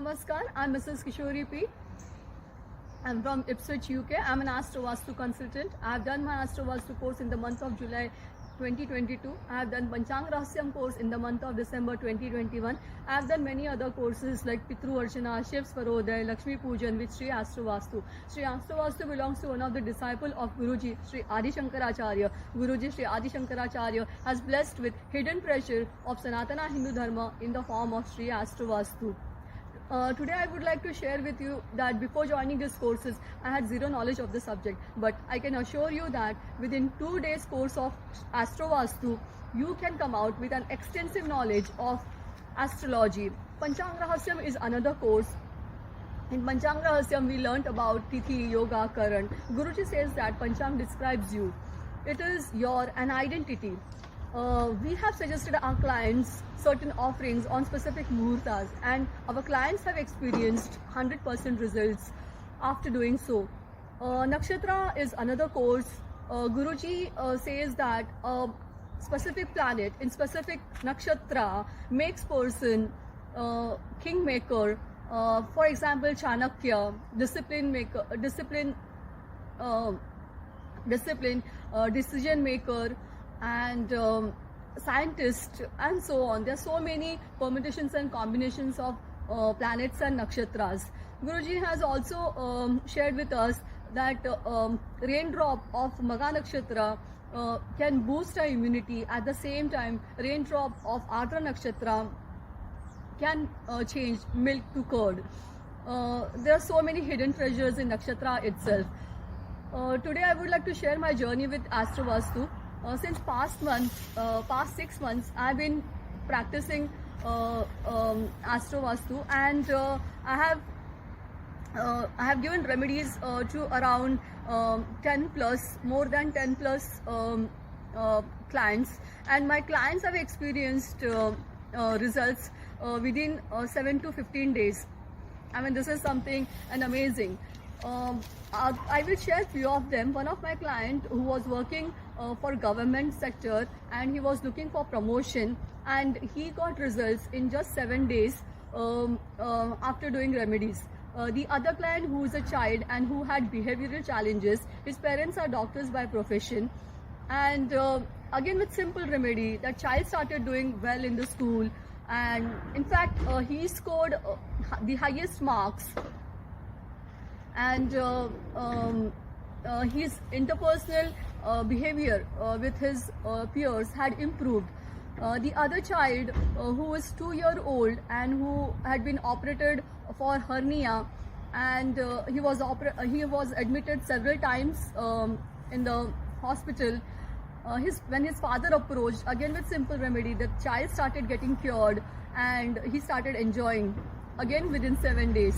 Namaskar, I'm Mrs. Kishori P. I'm from Ipswich, UK. I'm an Astro Vastu consultant. I have done my Astro Vastu course in the month of July 2022. I have done Panchang Rahasyam course in the month of December 2021. I have done many other courses like Pitru Archana, Shiv Swarodaya, Lakshmi Pujan with Sri Astro Vastu. Sri Astro Vastu belongs to one of the disciples of Guruji, Sri Adi Shankaracharya. Guruji Sri Adi Shankaracharya has blessed with hidden treasure of Sanatana Hindu Dharma in the form of Sri Astro Vastu. Today I would like to share with you that before joining these courses I had zero knowledge of the subject, but I can assure you that within 2 days course of Astro Vastu you can come out with an extensive knowledge of astrology. Panchang Rahasyam is another course. In Panchang Rahasyam we learnt about Tithi, Yoga, Karan. Guruji says that Panchang describes you. It is an identity. We have suggested our clients certain offerings on specific muhurtas, and our clients have experienced 100% results after doing so. Nakshatra is another course. Guruji says that a specific planet in specific nakshatra makes person kingmaker. For example, Chanakya, decision maker, and scientist, and so on. There are so many permutations and combinations of planets and nakshatras. Guruji has also shared with us that raindrop of Magha Nakshatra can boost our immunity. At the same time, raindrop of Ardra Nakshatra can change milk to curd. There are so many hidden treasures in nakshatra itself. Today I would like to share my journey with Astro Vastu. Since past 6 months, I've been practicing Astro Vastu, and I have given remedies to around 10 plus, more than 10 plus clients, and my clients have experienced results within 7 to 15 days. I mean, this is something amazing. I will share few of them. One of my client who was working for government sector, and he was looking for promotion, and he got results in just 7 days after doing remedies. The other client, who is a child and who had behavioral challenges, his parents are doctors by profession, and again with simple remedy, that child started doing well in the school, and in fact he scored the highest marks, and his interpersonal behavior with his peers had improved. The other child, who was 2-year-old and who had been operated for hernia, and he was admitted several times in the hospital. When his father approached, again with simple remedy, the child started getting cured, and he started enjoying again within 7 days.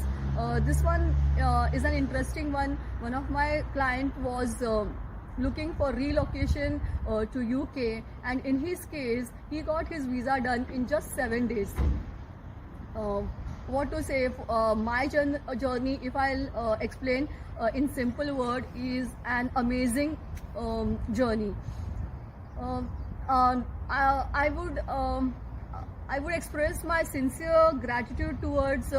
This one is an interesting one. One of my client was looking for relocation to UK, and in his case he got his visa done in just 7 days. What to say, my journey, if I'll explain in simple word, is an amazing journey. I would express my sincere gratitude towards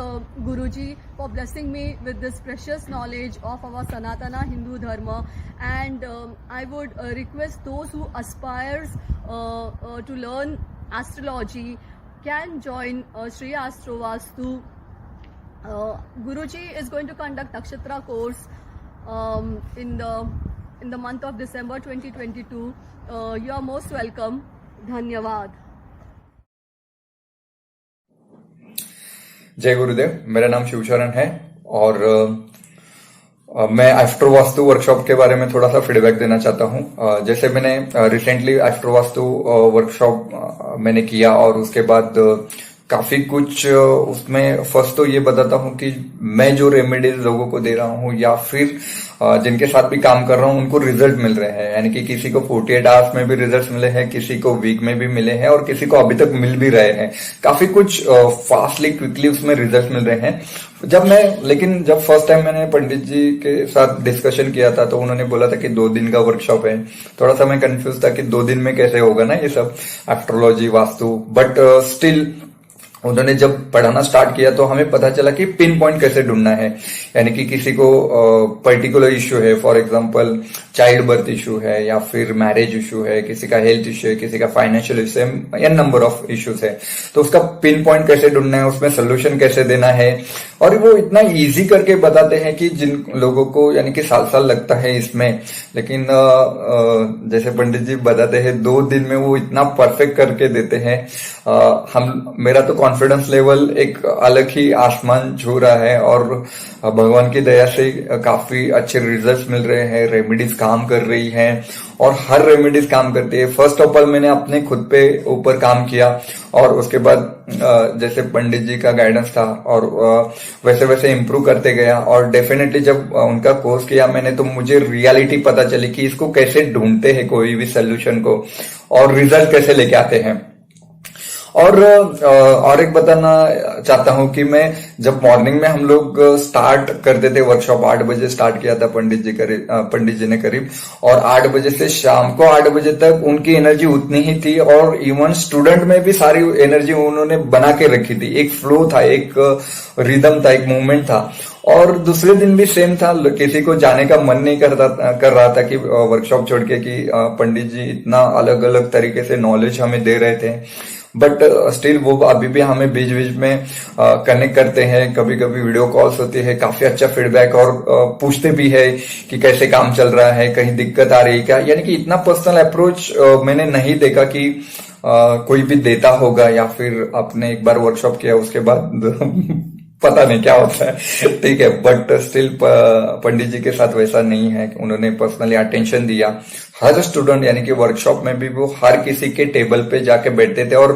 Guruji for blessing me with this precious knowledge of our Sanatana Hindu Dharma, and I would request those who aspires to learn astrology can join Sri Astro Vastu. Guruji is going to conduct Nakshatra course in the month of December 2022. You are most welcome. Dhanyavad. जय गुरुदेव, मेरा नाम शिवचरण है और मैं astro vastu workshop के बारे में थोड़ा सा फीडबैक देना चाहता हूं। जैसे मैंने रिसेंटली एस्ट्रो वास्तु वर्कशॉप मैंने किया, और उसके बाद काफी कुछ उसमें फर्स्ट तो ये बताता हूं कि मैं जो रेमेडीज लोगों को दे रहा हूं या फिर जिनके साथ भी काम कर रहा हूं उनको रिजल्ट मिल रहे हैं। यानी कि किसी को 48 आवर्स में भी रिजल्ट मिले हैं, किसी को वीक में भी मिले हैं, और किसी को अभी तक मिल भी रहे हैं। काफी कुछ फास्टली क्विकली उसमें रिजल्ट मिल रहे हैं। लेकिन जब फर्स्ट टाइम मैंने पंडित जी के साथ डिस्कशन किया था, तो उन्होंने बोला था कि 2 दिन का वर्कशॉप है। थोड़ा सा मैं कंफ्यूज था कि 2 दिन में कैसे होगा ना ये सब एस्ट्रोलॉजी वास्तु, बट स्टिल उन्होंने जब पढ़ाना स्टार्ट किया तो हमें पता चला कि पिन पॉइंट कैसे ढूंढना है, यानी कि किसी को पर्टिकुलर इश्यू है, for example child birth issue है या फिर मैरिज इश्यू है, किसी का हेल्थ इश्यू है, किसी का फाइनेंशियल इश्यू है, या नंबर ऑफ इश्यूज है, तो उसका पिन पॉइंट कैसे ढूंढना है, उसमें सोल्यूशन कैसे देना है। और वो इतना इजी करके बताते हैं कि जिन लोगों को यानी कि साल साल लगता है इसमें, लेकिन जैसे पंडित जी बताते हैं 2 दिन में वो इतना परफेक्ट करके देते हैं। मेरा तो कॉन्फिडेंस लेवल एक अलग ही आसमान छू रहा है और भगवान की दया से काफी अच्छे रिजल्ट्स मिल रहे हैं, रेमेडीज काम कर रही हैं और हर रेमेडीज काम करती है। फर्स्ट ऑफ ऑल मैंने अपने खुद पे ऊपर काम किया और उसके बाद जैसे पंडित जी का गाइडेंस था और वैसे वैसे इम्प्रूव करते गया और डेफिनेटली जब उनका कोर्स किया मैंने तो मुझे रियलिटी पता चली कि इसको कैसे ढूंढते हैं कोई भी सोल्यूशन को और रिजल्ट कैसे लेके आते हैं। और एक बताना चाहता हूं कि मैं जब मॉर्निंग में हम लोग स्टार्ट करते थे वर्कशॉप, 8 बजे स्टार्ट किया था पंडित जी ने करीब, और 8 बजे से शाम को 8 बजे तक उनकी एनर्जी उतनी ही थी और इवन स्टूडेंट में भी सारी एनर्जी उन्होंने बना के रखी थी। एक फ्लो था, एक रिदम था, एक मूवमेंट था। और दूसरे दिन भी सेम था, किसी को जाने का मन नहीं कर रहा था कि वर्कशॉप छोड़ के, कि पंडित जी इतना अलग अलग तरीके से नॉलेज हमें दे रहे थे, बट स्टिल वो अभी भी हमें बीच बीच में कनेक्ट करते हैं, कभी कभी वीडियो कॉल्स होती है, काफी अच्छा फीडबैक और पूछते भी है कि कैसे काम चल रहा है, कहीं दिक्कत आ रही है क्या। यानी कि इतना पर्सनल अप्रोच मैंने नहीं देखा कि कोई भी देता होगा, या फिर आपने एक बार वर्कशॉप किया उसके बाद पता नहीं क्या होता है, ठीक है। बट स्टिल पंडित जी के साथ वैसा नहीं है, उन्होंने पर्सनली अटेंशन दिया हर स्टूडेंट, यानी कि वर्कशॉप में भी वो हर किसी के टेबल पे जाके बैठते थे और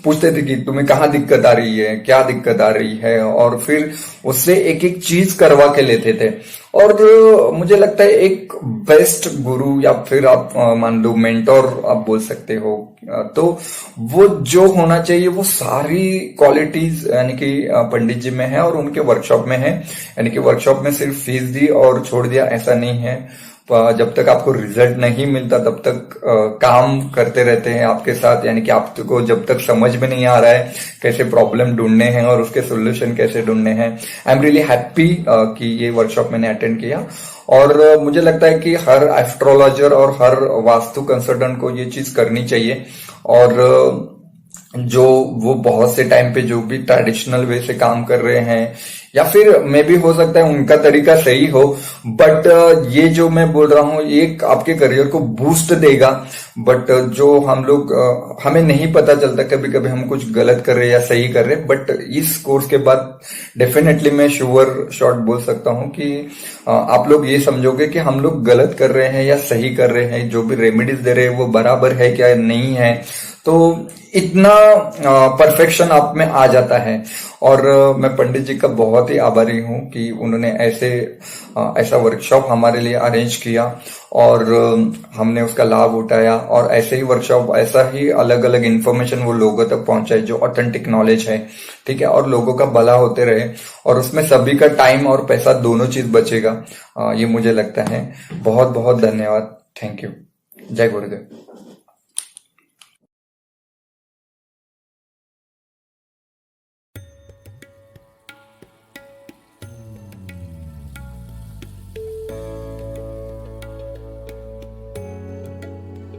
पूछते थे कि तुम्हें कहाँ दिक्कत आ रही है, क्या दिक्कत आ रही है, और फिर उससे एक एक चीज करवा के लेते थे। और मुझे लगता है एक बेस्ट गुरु या फिर आप मान लो मेंटोर आप बोल सकते हो, तो वो जो होना चाहिए वो सारी क्वालिटीज यानी कि पंडित जी में है और उनके वर्कशॉप में है। यानी कि वर्कशॉप में सिर्फ फीस दी और छोड़ दिया ऐसा नहीं है, जब तक आपको रिजल्ट नहीं मिलता तब तक काम करते रहते हैं आपके साथ। यानी कि आपको जब तक समझ में नहीं आ रहा है कैसे प्रॉब्लम ढूंढने हैं और उसके सोल्यूशन कैसे ढूंढने हैं। आई एम रियली हैप्पी कि ये वर्कशॉप मैंने अटेंड किया और मुझे लगता है कि हर एस्ट्रोलॉजर और हर वास्तु कंसल्टेंट को ये चीज करनी चाहिए। और जो वो बहुत से टाइम पे जो भी ट्रेडिशनल वे से काम कर रहे हैं, या फिर मे भी हो सकता है उनका तरीका सही हो, बट ये जो मैं बोल रहा हूँ ये आपके करियर को बूस्ट देगा। बट जो हम लोग हमें नहीं पता चलता, कभी कभी हम कुछ गलत कर रहे हैं या सही कर रहे हैं, बट इस कोर्स के बाद डेफिनेटली मैं श्योर शॉट बोल सकता हूँ कि आप लोग ये समझोगे कि हम लोग गलत कर रहे हैं या सही कर रहे हैं, जो भी रेमेडीज दे रहे हैं वो बराबर है क्या नहीं है। तो इतना परफेक्शन आप में आ जाता है। और मैं पंडित जी का बहुत ही आभारी हूं कि उन्होंने ऐसा वर्कशॉप हमारे लिए अरेंज किया और हमने उसका लाभ उठाया, और ऐसे ही वर्कशॉप, ऐसा ही अलग अलग इन्फॉर्मेशन वो लोगों तक पहुंचाए जो ऑथेंटिक नॉलेज है, ठीक है, और लोगों का भला होते रहे और उसमें सभी का टाइम और पैसा दोनों चीज बचेगा, ये मुझे लगता है। बहुत बहुत धन्यवाद, थैंक यू, जय गुरुदेव।